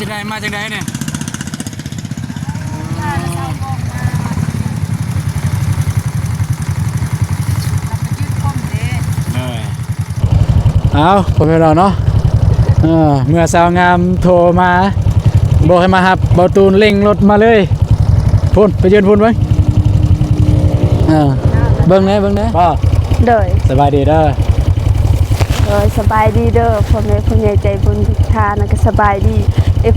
จะได้มาจากไหนเนี่ยเอาผมไปรอเนาะเมื่อสาวงามโทรมาบอกให้มาหับเบาตูนเร่งรถมาเลยพุ่นไปยืนพุ่นไว้เบิ้งไหนป้าเด้อสบายดีเด้อสบายดีเด้อพ่อแม่ผู้ใหญ่ใจบุญทุกท่านก็สบายดี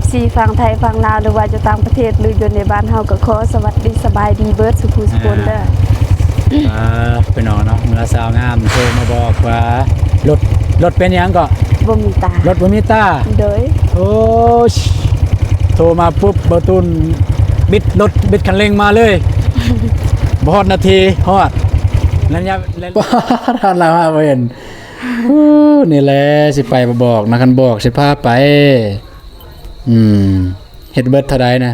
FC ฝั่งไทยฝั่งลาวหรือว่าจะต่างประเทศหรืออยู่ในบ้านเฮาก็ขอสวัสดีสบายดีเบิร์ดสุขุสุคนเด้อไปนอนเนาะเมื่อสาวงามโทรมาบอกว่ารถเป็นยังก็บ่มีตารถบ่มีตาเด้อโอ้โทรมาปุ๊บเบาตูนบิดคันเร่งมาเลยบ่ฮอดนาทีฮอดนั่นยาทานแล้วเห็นนี่แหละสิไปบอกนะคันบอกสิพาไปเฮ็ดเบิดเท่าใดนะ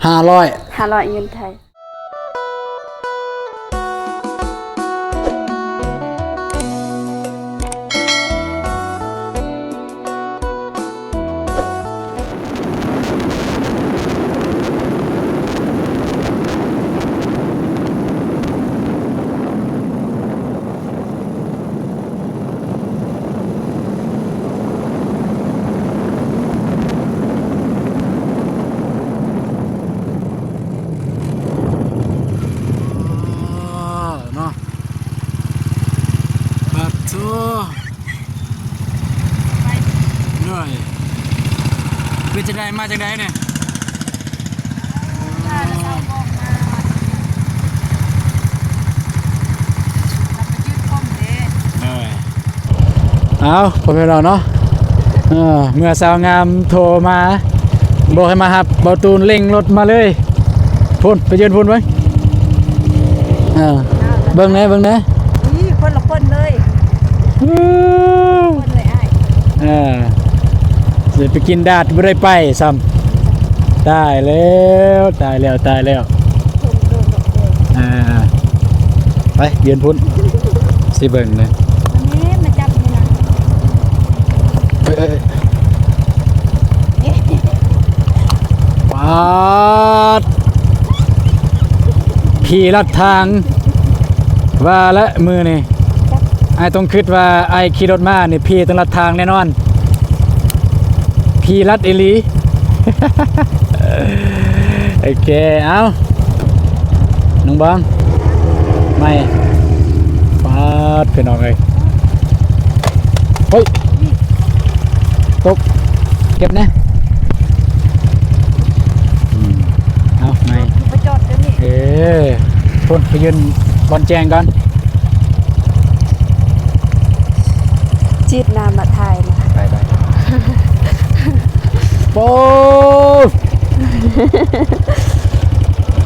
500เงินไทยคือจะได้มาจากไหนเนี่ยเอาผมไปรอเนาะเมื่อสาวงามโทรมาบอกให้มาหับเบาตูนเร่งรถมาเลยพุ่นไปยืนพุ่นไว้เบิ้งไหนนี่คนละคนเลยคนเลยอ้ายเดี๋ยวไปกินดาดไม่ได้ไปซ้ำตายแล้วไปยืนพุ่นสิเบิ่งเลยนี่มาจับนี่นะปาดพี่ลัดทางว่าและมือนี่ไอ้ต้องคิดว่าไอ้ขี่รถมานี่พี่ต้องลัดทางแน่นอนพี่รัดเอลีโอเคเอาน้องบองไม่ปาดเป็นออกเลยเฮ้ยตกเก็บนะเอาไม่พุ่นไปยืนบอลแจงก่อนจีบน้ำมาไทยนะไปโป้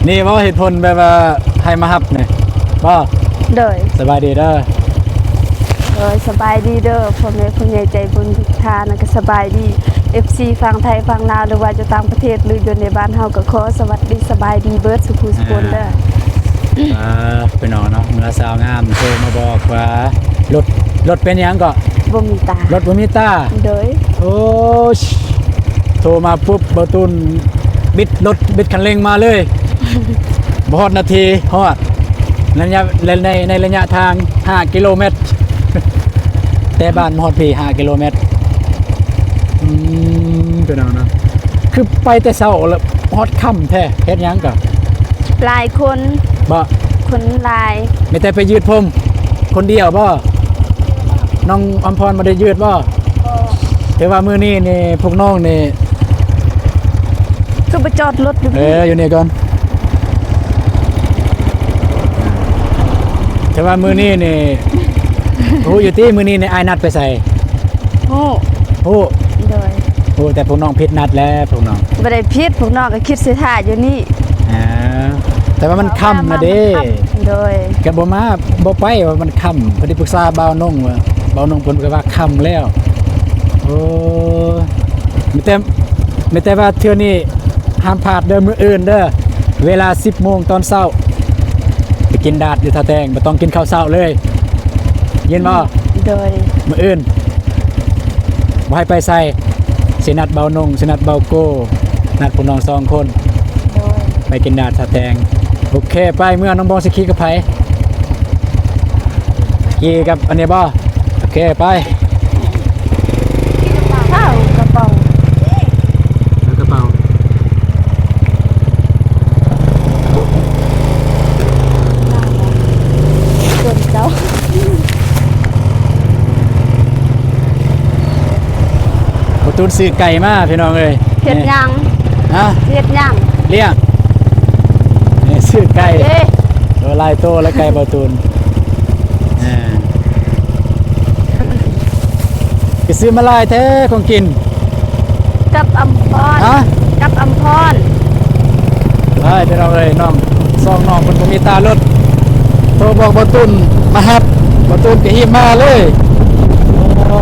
นี่ว่าเหตุผลแบบว่าให้มาฮับเนี่ยป้าเด้อสบายดีเด้อสบายดีเด้อพ่อแม่ผู้ใหญ่ใจบุญทุกท่านก็สบายดี FC ฝั่งไทยฝั่งลาวหรือว่าจะต่างประเทศหรืออยู่ในบ้านเฮาก็ขอสวัสดีสบายดีเบิร์ดสุขุสุคนเด้อไปนอนเนาะเมื่อสาวงามโทรมาบอกว่ารถเป็นยังก็บ่มีตารถบ่มีตาเด้อโอ้โทรมาปุ๊บเบาตูนบิดคันเร่งมาเลยบ่ฮอดนาทีฮอดนั่นยาในระยะทาง5กิโลเมตรแต่บ้านมฮอดพี่5กิโลเมตรเป็นเอานะคือไปแต่เช้าแล้วฮอดค่ำแท้เฮ็ดหยังก็หลายคนบ่คนหลายไม่แต่ไปยืดผมคนเดียวบ่น้องอมพรมาได้ยืดบ่แต่ว่ามื้อนี้นี่พวกน้องนี่คือไปจอดรถอยู่อยู่นี่ก่อนแต่ว่ามื้อนี้นี่อยู่ที่มื้อนี้นี่อายนัดไปใส่โอ้โดยแต่พวกน้องผิดนัดแล้วพวกน้องบ่ได้ผิดพวกน้องก็คิดสิท่าอยู่นี่แต่ว่ามันค่ำนะเด้โดยก็บ่ไปว่ามันค่ำพอดีปรึกษาบ่าวนงว่าบ่าวนงเพิ่นก็ว่าค่ำแล้วโอ้มีแต่ว่าเทื่อนี้ห้ามพลาดเด้อมื้ออื่นเด้อเวลา 10 โมงตอนเช้าไปกินดาดอยู่ท่าแตงบ่ต้องกินข้าวเช้าเลยเย็นบ่โดยมื้ออื่น บ่ให้ไปใส่สินัดเบานงสินัดเบาโก้นัดพวกน้อง2 คน โดย ไปกินดาดสะแตงโอเคไปเมื่อน้องบองสิขี่กับไผขี่กับอันนี้บ่โอเคไป ข้าวกระเป๋า แล้วกระเป๋า ส่วนเจ้า ประตูซื้อไก่มาพี่น้องเอ้ย เฮ็ดหยัง ฮะ เฮ็ดหยัง เลี้ยงนี่ซื้อไก่ เด้ ตัวลายโตและไก่ประตูนไปซื้อมาลายแท้ของกิน กับอำพร ฮะ กับอำพร ไปพี่น้องเอ้ยน้องซองน้องคนบ่มีตารถโทรบอกประตูนมาฮับประตูนก็หิบมาเลยโอ้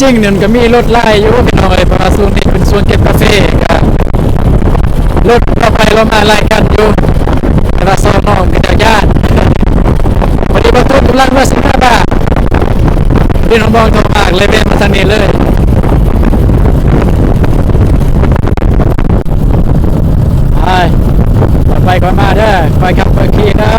จริงเนี่ยก็มีรถไล่อยู่พี่น้องเอ้ยเพราะว่าส่วนนี้เป็นส่วนเก็บกาแฟก็รถเราไปเรามาไล่กันอยู่แต่ว่าซ้อนน้องก็จะย่านวันนี้ประตูกำลังว่า15 บาทพี่น้องบองโทรมากเลยเว้นมาทางนี้เลยไปก่อนมาเด้อไปขับไปขี่เด้อ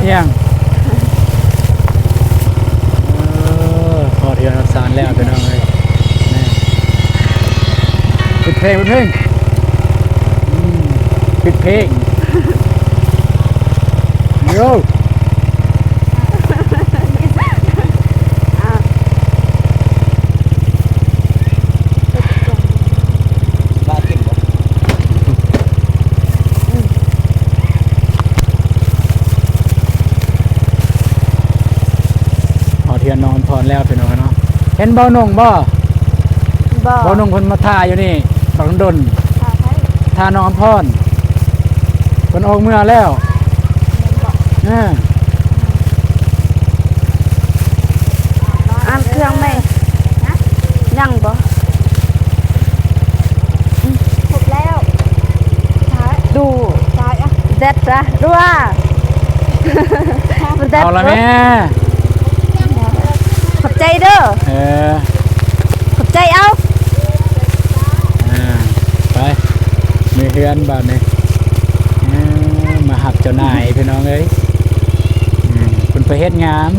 เที่ยงพอเที่ยงรับสารแล้วพี่น้องเลยปิดเพลงปิดเพลงโย่เทียนนอนพรแล้วพี่น้องเนาะเห็นเบาหนงบ่เบาหนงเพิ่นมาท่าอยู่นี่ฝังดนท่านอนพรเพิ่นออกเมื่อแล้วอ่านเครื่องไหมยังบ่ครบแล้วดูเด็ดจ้ะดูว่าเอาละแม่ขอบใจเด้อขอบใจเอาไปมีเฮือนบ้านนี้มาหับเจ้านายพี่น้องเอ้ยคุณไปเฮ็ดงาม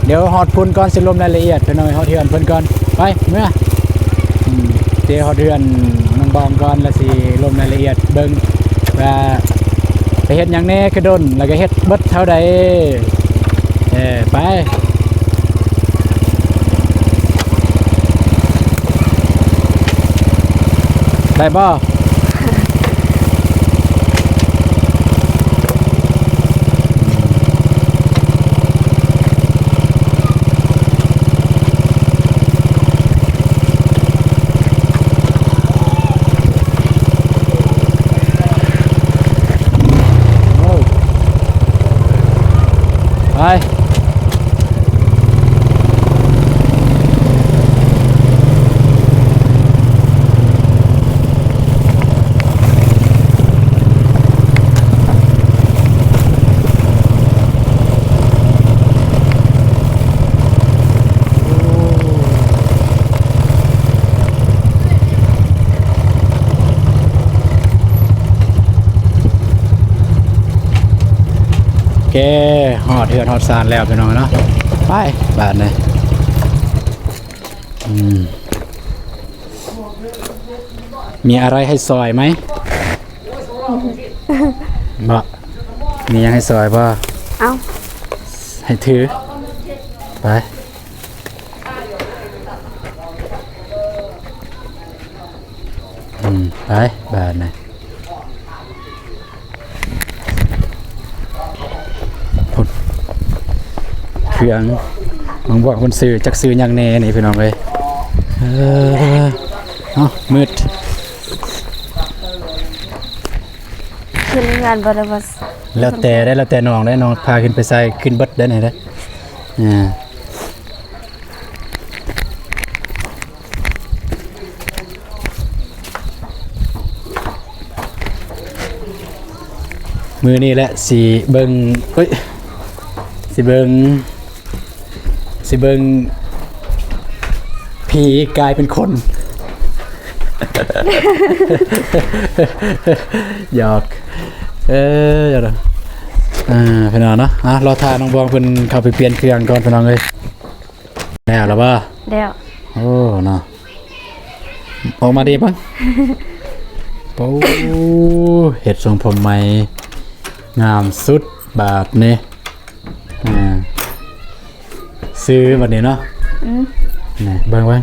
เดี๋ยวฮอดพุ่นก่อนสิลมรายละเอียดพี่น้องฮอดเฮือนเพิ่นก่อนไปเมื่อเดี๋ยวฮอดเฮือนน้องบองก่อนแล้วสิลมรายละเอียดเบิ่งว่าไปเฮ็ดหยังแน่คือดนแล้วก็เฮ็ดเบิดเท่าใดไปได้บ่ไปแกหอดเทือนหอดซานแล้วพี่น้องเนาะไปบ้านเลยมีอะไรให้ซอยไหมบ่มียังให้ซอยบ่เอาให้ถือไปไปบ้านเลยเครื่องมึงบอกคนซื้อจักซื้อยังแน่นี่พี่น้องเลยมืดขึ้นงานบริษัทแล้วแต่น้องได้น้องพาขึ้นไปใส่ขึ้นเบิดได้ไหนได้มือนี่แหละสีเบิงสิเบิงผีกลายเป็นคนหยอกหยอกพี่น้องเนาะรอทาน้องบองเพิ่นเข้าไปเปลี่ยนเครื่องก่อนพี่น้องเลยแล้วบ่แล้วโอ้เนาะออกมาดีป่ะโอ้เห็ดทรงผมใหม่งามสุดบาทนี่ซื้อแบบนี้เนาะนี่เบิ่ง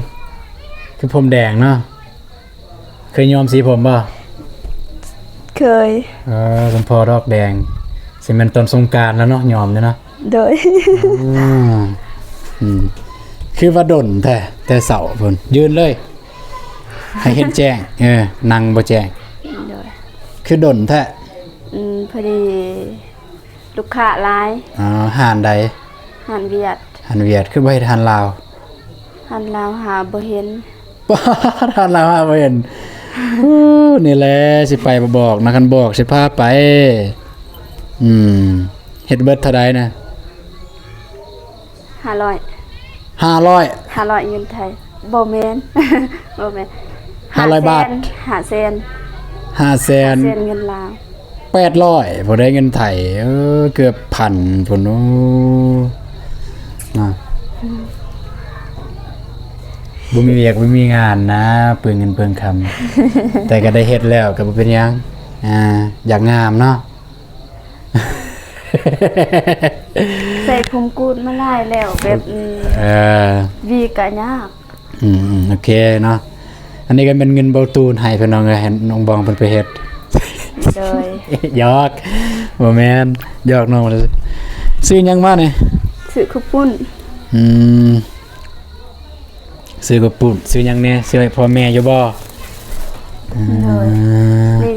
คือผมแดงเนาะเคยยอมสีผมป่ะเคยสมพอดอกแดงสิมันต้นสงกรานต์แล้วเนาะยอมเลยเนาะโดยคือว่าดนแต่เสาเพิ่นยืนเลยให้เห็นแจ้งนั่งบ่แจ้งคือดนแท้พอดีลูกค้าหลายหานใดหานเวียดคือบ่เฮ็ดหานลาวหาบ่เห็นหานลาวหาบ่เห็นนี่แหละสิไปบ่บอกนะคันบอกสิพาไปเฮ็ดเบิดเท่าใดนะ500เงินไทยบ่แม่น500 บาท500,000 500,000เงินลาว 800พอได้เงินไทยเกือบพันพุ่นโอ้นะบ่มีเวียกบ่มีงานนะเปลืองเงินเปลืองคำ แต่ก็ได้เฮ็ดแล้วก็บ่เป็นหยังอยากงามเนาะ ใส่ผมกูดมาหลายแล้วแบบวีก็ยาก โอเคเนาะอันนี้ก็เป็นเงินเบาตูนให้พี่น้องเอ้ยให้น้องบองเพิ่นไปเฮ็ด โดย หยอกบ่แม่นหยอกน้องเลยซื้อหยังมานี่ ซื้อข้าวปุ้น ซื้อกระปุกซื้อหยังแน่ซื้อให้พ่อแม่อยู่บ่ โดยนี่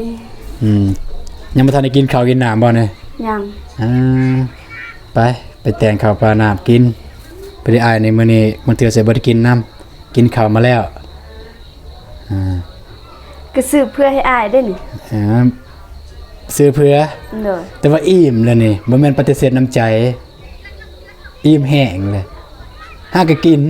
ยังบ่ทันได้กินข้าวกินน้ำบ่เนี่ย ยัง ไปแต่งข้าวปลาน้ำกินไปได้อายในมื้อนี้มันเทื่อสิบ่ได้กินน้ำกินข้าวมาแล้ว ก็ซื้อเพื่อให้อายได้นี่ ซื้อเพื่อ โดย แต่ว่าอิ่มแล้วนี่บ่แม่นปฏิเสธน้ำใจอิ่มแห้งเลยหาก็กิน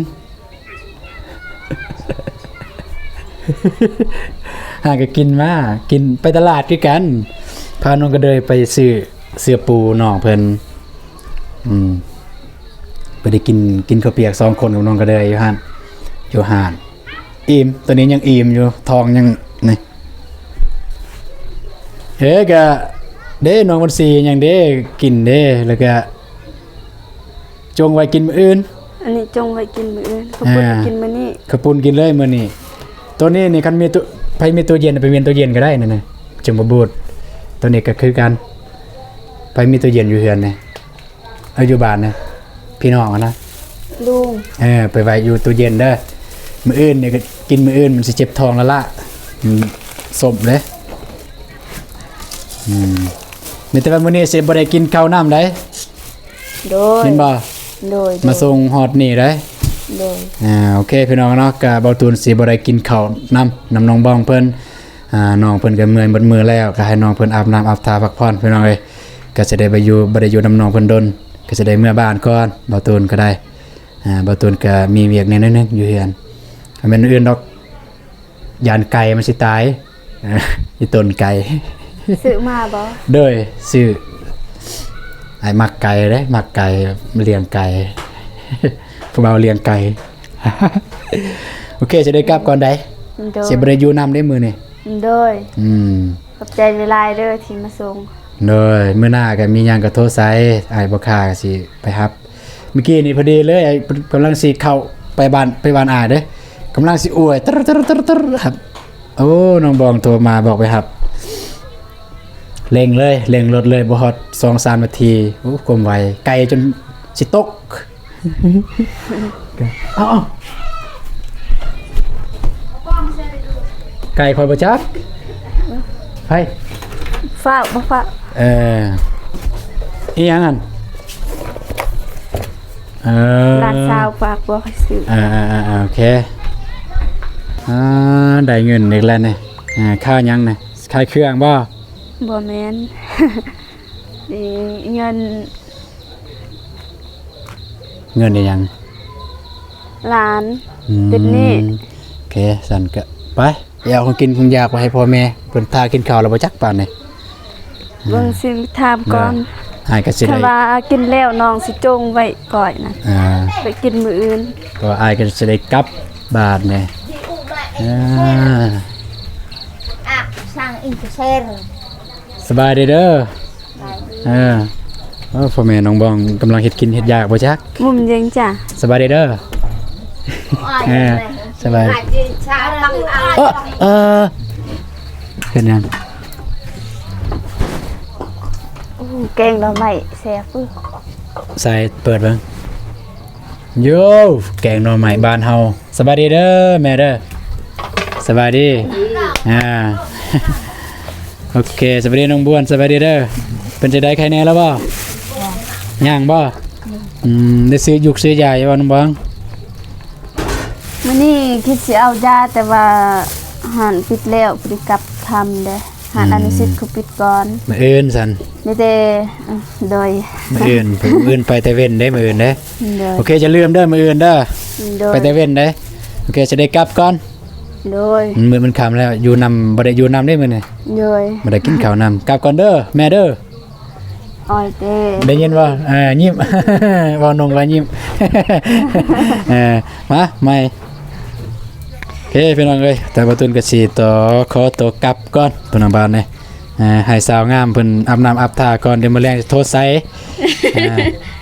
หาก็กินมากินไปตลาดคือกันพาน้องก็เลยไปซื้อเสื้อปูน้องเพิ่นไปได้กินข้าวเปียก2คนกับน้องก็เลยอยู่ห้านอิ่มตอนนี้ยังอิ่มอยู่ท้องยังนี่ก็เด้น้องวันสียังเด้กินเด้แล้วก็จงไว้กินมื้ออื่น อันนี้จงไว้กินมื้ออื่นข้าวปุ้นกินมื้อนี้ ข้าวปุ้นกินเลยมื้อนี้ตัวนี้นี่คันมีตัวไผมีตู้เย็นไปเวียนตู้เย็นก็ได้นั่นน่ะจังบ่บูดตัวนี้ก็คือกันไผมีตู้เย็นอยู่เฮือนนี่อยู่บ้านนะพี่น้องอะนะ ลุง ไปไว้อยู่ตู้เย็นเด้อมื้ออื่นนี่ก็กินมื้ออื่นมันสิเจ็บท้องแล้วล่ะสมเลยมีแต่ว่ามื้อนี้สิบ่ได้กินข้าวน้ำได้ โดย เห็นบ่ โดย มาส่งฮอดนี่ได้ โดย โอเคพี่น้องเนาะก็เบาตูนสิบ่ได้กินข้าวน้ำน้องบ้องเพิ่นน้องเพิ่นก็เมื่อยหมดมือแล้วก็ให้น้องเพิ่นอาบน้ำอาบท่าพักผ่อนพี่น้องเอ้ยก็จะได้ไปอยู่บ่ได้อยู่น้ำน้องเพิ่นดนก็จะได้เมื่อบ้านก่อนเบาตูนก็ได้เบาตูนก็มีเวียกนิดนึงอยู่เฮือนถ้าแม่นอื่นดอกยานไก่มันสิตายอีต้นไก่ ซื้อมาบ่ เด้อซื้อไอ้มักไก่เด้มักไก่เลี้ยงไก่ พวกเราเลี้ยงไก่ โอเคจะได้กลับก่อนได้ โดย เสียบริยูนำได้มือนี่ โดย ม ขอบใจหลายๆเด้อที่มาส่ง โดยมื้อหน้าก็มีหยังก็โทรไซไอ้บ่ค่าก็สิไปรับเมื่อกี้นี่พอดีเลยไอ้กำลังสิเข้าไปบ้านอ้ายเด้กำลังสิอวยตรครับโอ้น้องบองโทรมาบอกไปครับเร่งรถเลยบ่ฮอด 2-3 นาทีโอ้กลมไวไกลจนสิตก เอาไก่คอยบ่จักไป ฝากบ่ฝาก อีหยังนั่นร้านสาวฝากบ่ให้ซื้อ โอเคได้เงินอีกแล้วนี่ค่าหยังนี่ค่าเครื่องบ่ บ่แม่น นี่เงิน อีหยัง ล้านเป็นหนี้ โอเคสั่นก็ไปเอาของกินของอยากไปให้พ่อแม่เพิ่นทากินข้าวแล้วบ่จักปานนี่ เบิ่งสิถามก่อน ให้ก็สิ ถ้า ได้ ว่ากินแล้วน้องสิจงไว้ก่อนนะ อ่า ไปกินมื้ออื่น ก็อายก็สิได้กลับบ้านนี่sang Indonesia สบายดีเด้อพ่อแม่น้องบองกำลังเฮ็ดกินเฮ็ดยากบ่จัก มุมยังจ้ะ สบายดีเด้อ สบายเป็นยัง แกงดอกไม้แซ่บ ใส่เปิดเบิ่งโยแกงหน่อไม้บ้านเฮาสบายดีเด้อแม่เด้อสบายดีโอเคสบายดีน้องบ้วนสบายดีเด้อเป็นจะได้ใครแน่แล้วบ่ย่างบ่ได้ซื้อยุกซื้อยาอยู่บ่น้องบอง มื้อนี้คิดสิเอายาแต่ว่าหานปิดแล้วพฤติกรรมทำเด้หานอนุสิทธิ์เขาปิดก่อน มื้ออื่นซั่น มีแต่โดย มื้ออื่นมื้ออื่นไปแต่เว้นเด้มื้ออื่นเด้ โดย โอเคจะลืมเด้อมื้ออื่นเด้อ โดย ไปแต่เว้นเด้โอเคจะได้กลับก่อน โดย มันมืดมันค่ำแล้วอยู่นำบ่ได้อยู่นำได้มื้อนี่ โดย บ่ได้กินข้าวนำกลับก่อนเด้อแม่เด้อ อ้อยเต้ ได้ยินบ่ยิ้ม บ่นงว่ายิ้ม มาใหม่โอเคพี่น้องเอ้ยแต่บ่ตุนก็สิต่อขอตัวกลับก่อนพี่น้องบ้านนี่ให้สาวงามเพิ่นอาบน้ำอาบท่าก่อนเดี๋ยวมื้อแลงสิโทรใส่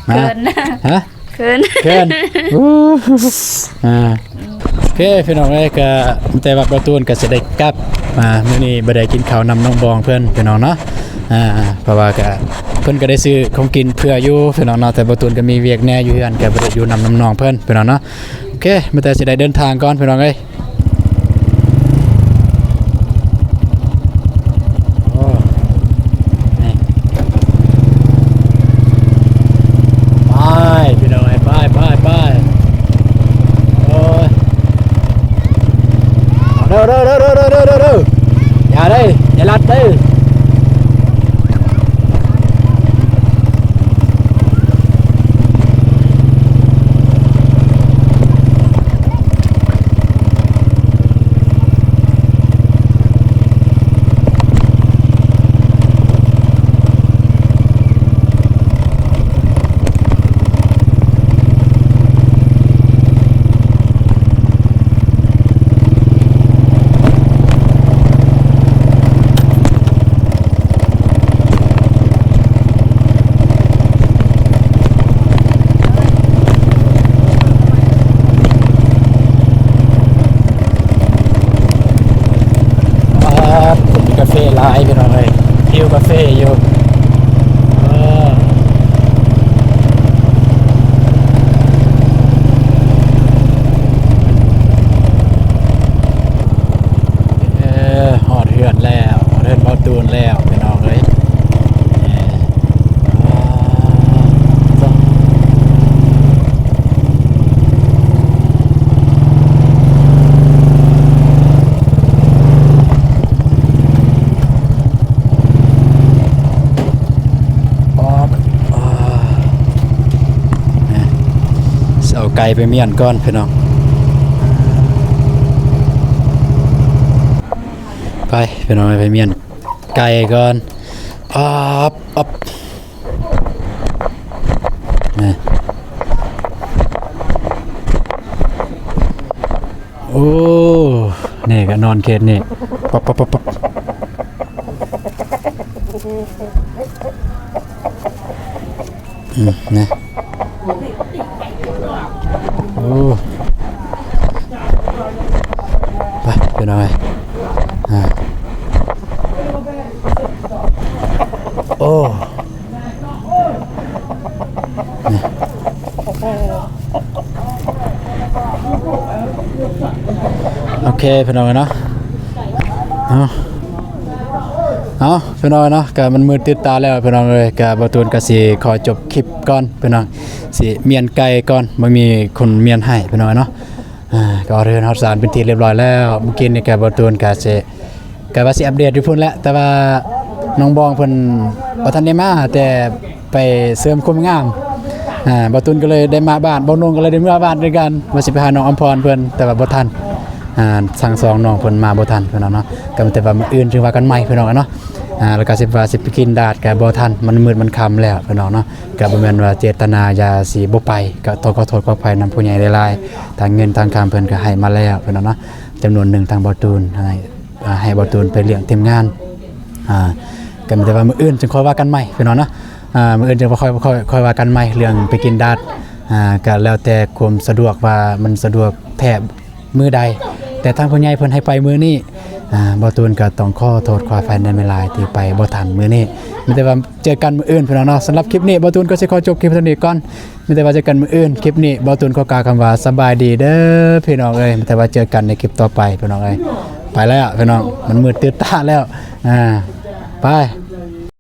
มา เกินนะ ฮะ เกิน เกินอู้โอเคพี่น้องเอ้ยก็แต่ว่าบ่ตูนก็สิได้กลับมามื้อนี้บ่ได้กินข้าวนำน้องบองเพิ่นพี่น้องเนาะเพราะว่าก็เพิ่นก็ได้ซื้อของกินเพื่ออยู่พี่น้องเนาะแต่บ่ตูนก็มีเวียกแหน่อยู่เฮือนก็บ่ได้อยู่นำน้องเพิ่นพี่น้องเนาะโอเคมื้อแต่สิได้เดินทางก่อนพี่น้องเอ้ยโอ้นี่ไปพี่น้องเอ้ยไปโอ้ยเร็วอย่าได้อย่าลัดเด้อผมมีกาแฟลายพี่น้องเอ้ยหิวกาแฟอยู่หอดเหือนแล้วหอดเหือนบอตูนแล้วพี่น้องเอ้ยเอาไก่ไปเมียนก่อนพี่น้องไปพี่น้องไปเมียนไก่ก่อนอ๊อบนี่โอ้นี่ก็นอนเขตนี่ป๊อบนี่โอ้ไปพี่น้องโอ้นี่โอเคพี่น้องเนาะเอาพี่น้องเนาะก็มันมืดติดตาแล้วพี่น้องเลยก็บ่ตูนก็สิขอจบคลิปก่อนพี่น้องสิเมียนไก่ก่อนบ่มีคนเมียนให้พี่น้องเนาะก็เรือนฮอดสารเป็นที่เรียบร้อยแล้วเมื่อกี้นี่ก็บ่ตูนก็สิว่าสิอัปเดตอยู่พุ่นแหละแต่ว่าน้องบองเพิ่นบ่ทันได้มาแต่ไปเสริมความงามบ่ตูนก็เลยได้มาบ้านบ่นงก็เลยได้มาบ้านด้วยกันว่าสิไปหาน้องอำพรเพิ่นแต่ว่าบ่ทันสั่งสองน้องเพิ่นมาบ่ทันพี่น้องเนาะก็แต่ว่ามื้ออื่นจึงว่ากันใหม่พี่น้องเนาะแล้วก็สิว่าสิไปกินดาดก็บ่ทันมันมืดมันค่ำแล้วพี่น้องเนาะก็บ่แม่นว่าเจตนาอย่าสิบ่ไปก็ต้องขอโทษขออภัยนำผู้ใหญ่หลายๆทางเงินทางคำเพิ่นก็ให้มาแล้วพี่น้องเนาะจำนวนหนึ่งทางบ่ตูนให้บ่ตูนไปเลี้ยงทีมงานก็แต่ว่ามื้ออื่นจึงค่อยว่ากันใหม่พี่น้องเนาะมื้ออื่นจึงค่อยว่ากันใหม่เรื่องไปกินดาดก็แล้วแต่ความสะดวกว่ามันสะดวกแทบมื้อใดแต่ทางผู้ใหญ่เพิ่นให้ไปมื้อนี้บ่ตูนก็ต้องขอโทษขออภัยในเวลาที่ไปบ่ทันมื้อนี้มีแต่ว่าเจอกันมื้ออื่นพี่น้องเนาะสำหรับคลิปนี้บ่ตูนก็สิขอจบคลิปเท่านี้ก่อนมีแต่ว่าเจอกันมื้ออื่นคลิปนี้บ่ตูนขอกล่าวคำว่าสบายดีเด้อพี่น้องเอ้ยมีแต่ว่าเจอกันในคลิปต่อไปพี่น้องเอ้ยไปแล้วพี่น้องมันมืดตื้อตาแล้วไป